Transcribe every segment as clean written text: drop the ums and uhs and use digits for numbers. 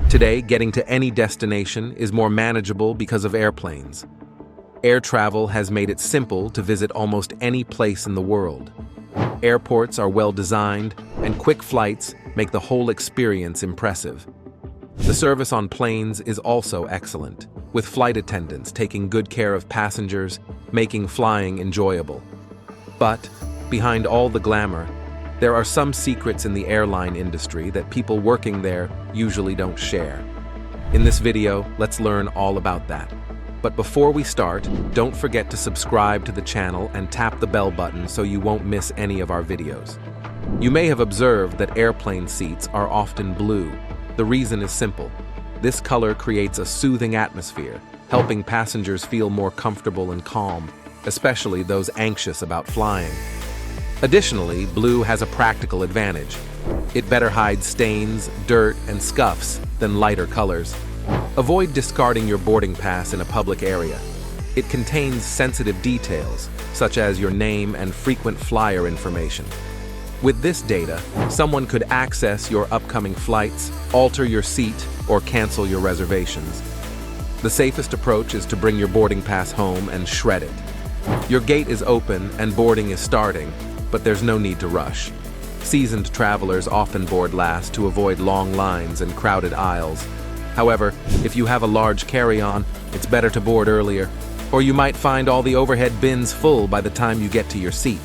Today, getting to any destination is more manageable because of airplanes. Air travel has made it simple to visit almost any place in the world. Airports are well designed, and quick flights make the whole experience impressive. The service on planes is also excellent, with flight attendants taking good care of passengers, making flying enjoyable. But, behind all the glamour, there are some secrets in the airline industry that people working there usually don't share. In this video, let's learn all about that. But before we start, don't forget to subscribe to the channel and tap the bell button so you won't miss any of our videos. You may have observed that airplane seats are often blue. The reason is simple. This color creates a soothing atmosphere, helping passengers feel more comfortable and calm, especially those anxious about flying. Additionally, blue has a practical advantage. It better hides stains, dirt, and scuffs than lighter colors. Avoid discarding your boarding pass in a public area. It contains sensitive details, such as your name and frequent flyer information. With this data, someone could access your upcoming flights, alter your seat, or cancel your reservations. The safest approach is to bring your boarding pass home and shred it. Your gate is open and boarding is starting, but there's no need to rush. Seasoned travelers often board last to avoid long lines and crowded aisles. However, if you have a large carry-on, it's better to board earlier, or you might find all the overhead bins full by the time you get to your seat.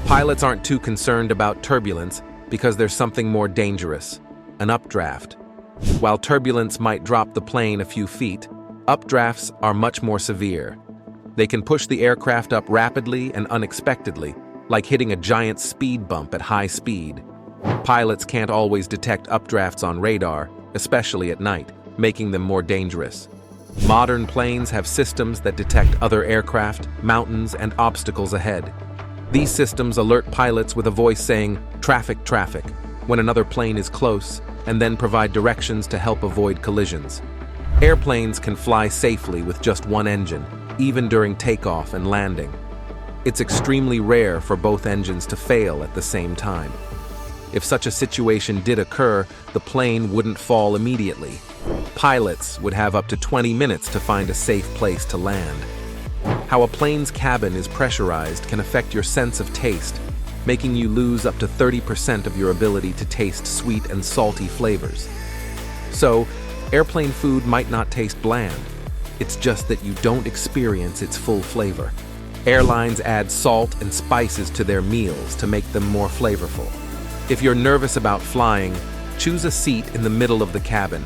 Pilots aren't too concerned about turbulence because there's something more dangerous, an updraft. While turbulence might drop the plane a few feet, updrafts are much more severe. They can push the aircraft up rapidly and unexpectedly, like hitting a giant speed bump at high speed. Pilots can't always detect updrafts on radar, especially at night, making them more dangerous. Modern planes have systems that detect other aircraft, mountains, and obstacles ahead. These systems alert pilots with a voice saying, "Traffic, traffic," when another plane is close, and then provide directions to help avoid collisions. Airplanes can fly safely with just one engine, even during takeoff and landing. It's extremely rare for both engines to fail at the same time. If such a situation did occur, the plane wouldn't fall immediately. Pilots would have up to 20 minutes to find a safe place to land. How a plane's cabin is pressurized can affect your sense of taste, making you lose up to 30% of your ability to taste sweet and salty flavors. So, airplane food might not taste bland. It's just that you don't experience its full flavor. Airlines add salt and spices to their meals to make them more flavorful. If you're nervous about flying, choose a seat in the middle of the cabin.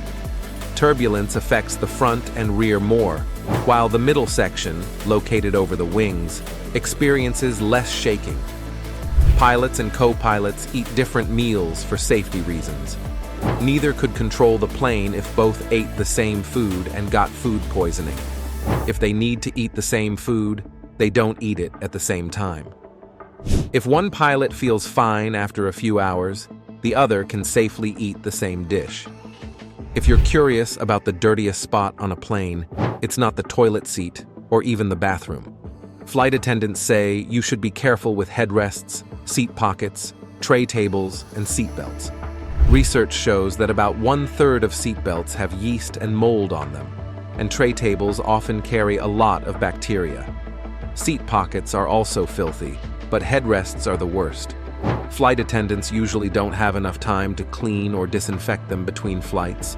Turbulence affects the front and rear more, while the middle section, located over the wings, experiences less shaking. Pilots and co-pilots eat different meals for safety reasons. Neither could control the plane if both ate the same food and got food poisoning. If they need to eat the same food, they don't eat it at the same time. If one pilot feels fine after a few hours, the other can safely eat the same dish. If you're curious about the dirtiest spot on a plane, it's not the toilet seat or even the bathroom. Flight attendants say you should be careful with headrests, seat pockets, tray tables, and seatbelts. Research shows that about 1/3 of seatbelts have yeast and mold on them, and tray tables often carry a lot of bacteria. Seat pockets are also filthy, but headrests are the worst. Flight attendants usually don't have enough time to clean or disinfect them between flights.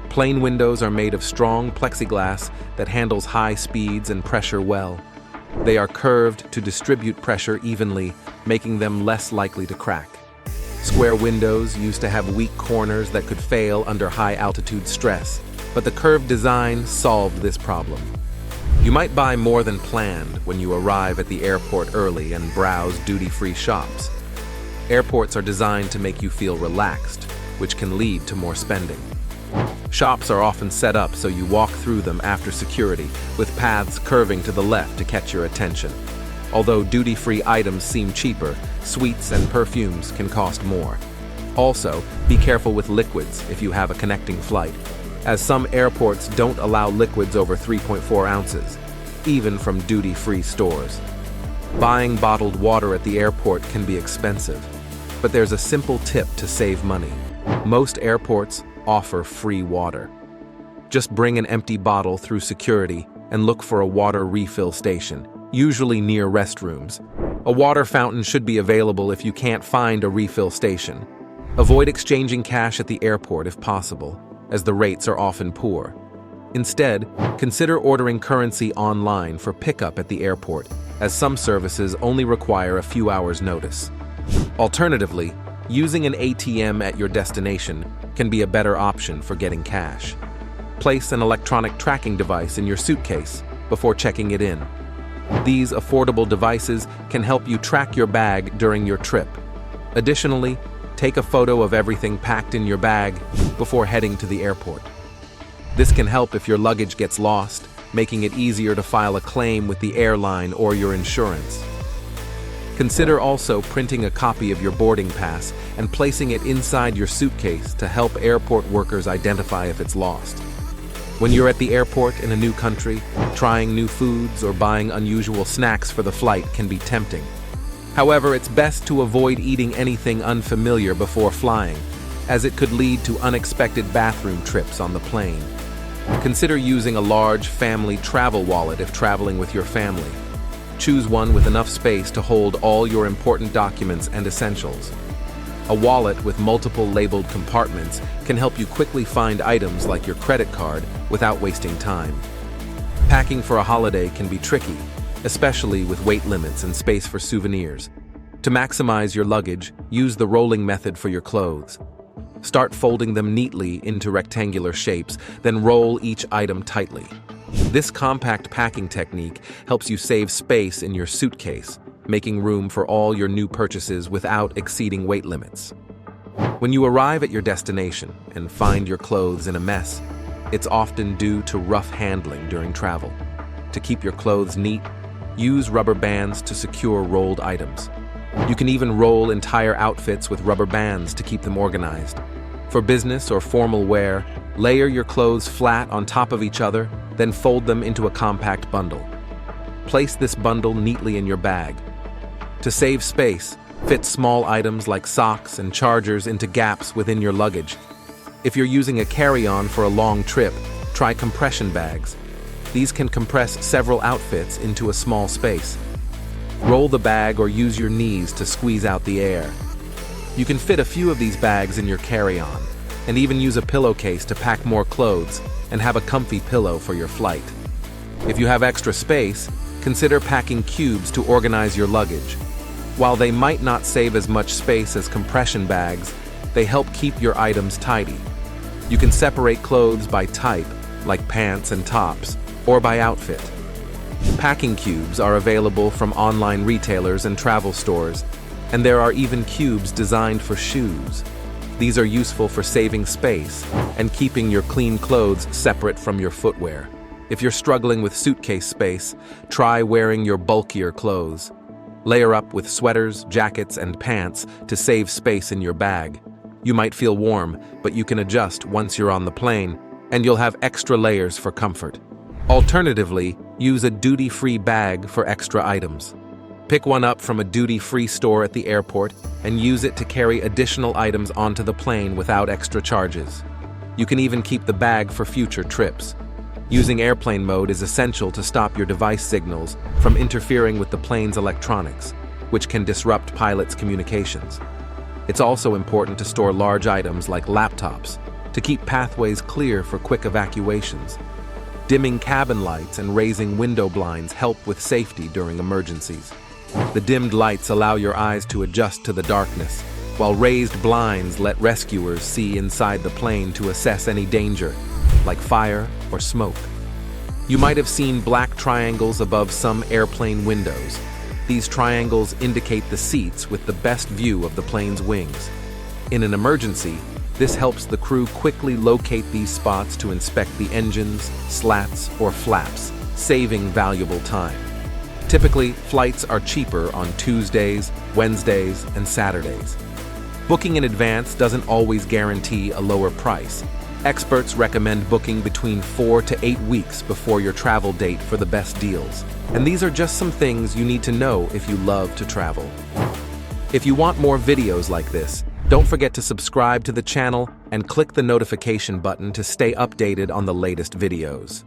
Plane windows are made of strong plexiglass that handles high speeds and pressure well. They are curved to distribute pressure evenly, making them less likely to crack. Square windows used to have weak corners that could fail under high-altitude stress, but the curved design solved this problem. You might buy more than planned when you arrive at the airport early and browse duty-free shops. Airports are designed to make you feel relaxed, which can lead to more spending. Shops are often set up so you walk through them after security, with paths curving to the left to catch your attention. Although duty-free items seem cheaper, sweets and perfumes can cost more. Also, be careful with liquids if you have a connecting flight, as some airports don't allow liquids over 3.4 ounces, even from duty-free stores. Buying bottled water at the airport can be expensive, but there's a simple tip to save money. Most airports offer free water. Just bring an empty bottle through security and look for a water refill station, usually near restrooms. A water fountain should be available if you can't find a refill station. Avoid exchanging cash at the airport if possible, as the rates are often poor. Instead, consider ordering currency online for pickup at the airport, as some services only require a few hours' notice. Alternatively, using an ATM at your destination can be a better option for getting cash. Place an electronic tracking device in your suitcase before checking it in. These affordable devices can help you track your bag during your trip. Additionally, take a photo of everything packed in your bag before heading to the airport. This can help if your luggage gets lost, making it easier to file a claim with the airline or your insurance. Consider also printing a copy of your boarding pass and placing it inside your suitcase to help airport workers identify if it's lost. When you're at the airport in a new country, trying new foods or buying unusual snacks for the flight can be tempting. However, it's best to avoid eating anything unfamiliar before flying, as it could lead to unexpected bathroom trips on the plane. Consider using a large family travel wallet if traveling with your family. Choose one with enough space to hold all your important documents and essentials. A wallet with multiple labeled compartments can help you quickly find items like your credit card without wasting time. Packing for a holiday can be tricky, especially with weight limits and space for souvenirs. To maximize your luggage, use the rolling method for your clothes. Start folding them neatly into rectangular shapes, then roll each item tightly. This compact packing technique helps you save space in your suitcase, making room for all your new purchases without exceeding weight limits. When you arrive at your destination and find your clothes in a mess, it's often due to rough handling during travel. To keep your clothes neat, use rubber bands to secure rolled items. You can even roll entire outfits with rubber bands to keep them organized. For business or formal wear, layer your clothes flat on top of each other, then fold them into a compact bundle. Place this bundle neatly in your bag. To save space, fit small items like socks and chargers into gaps within your luggage. If you're using a carry-on for a long trip, try compression bags. These can compress several outfits into a small space. Roll the bag or use your knees to squeeze out the air. You can fit a few of these bags in your carry-on, and even use a pillowcase to pack more clothes and have a comfy pillow for your flight. If you have extra space, consider packing cubes to organize your luggage. While they might not save as much space as compression bags, they help keep your items tidy. You can separate clothes by type, like pants and tops, or by outfit. Packing cubes are available from online retailers and travel stores, and there are even cubes designed for shoes. These are useful for saving space and keeping your clean clothes separate from your footwear. If you're struggling with suitcase space, try wearing your bulkier clothes. Layer up with sweaters, jackets, and pants to save space in your bag. You might feel warm, but you can adjust once you're on the plane, and you'll have extra layers for comfort. Alternatively, use a duty-free bag for extra items. Pick one up from a duty-free store at the airport and use it to carry additional items onto the plane without extra charges. You can even keep the bag for future trips. Using airplane mode is essential to stop your device signals from interfering with the plane's electronics, which can disrupt pilots' communications. It's also important to store large items like laptops to keep pathways clear for quick evacuations. Dimming cabin lights and raising window blinds help with safety during emergencies. The dimmed lights allow your eyes to adjust to the darkness, while raised blinds let rescuers see inside the plane to assess any danger, like fire or smoke. You might have seen black triangles above some airplane windows. These triangles indicate the seats with the best view of the plane's wings. In an emergency, this helps the crew quickly locate these spots to inspect the engines, slats, or flaps, saving valuable time. Typically, flights are cheaper on Tuesdays, Wednesdays, and Saturdays. Booking in advance doesn't always guarantee a lower price. Experts recommend booking between 4 to 8 weeks before your travel date for the best deals. And these are just some things you need to know if you love to travel. If you want more videos like this, Don't forget to subscribe to the channel and click the notification button to stay updated on the latest videos.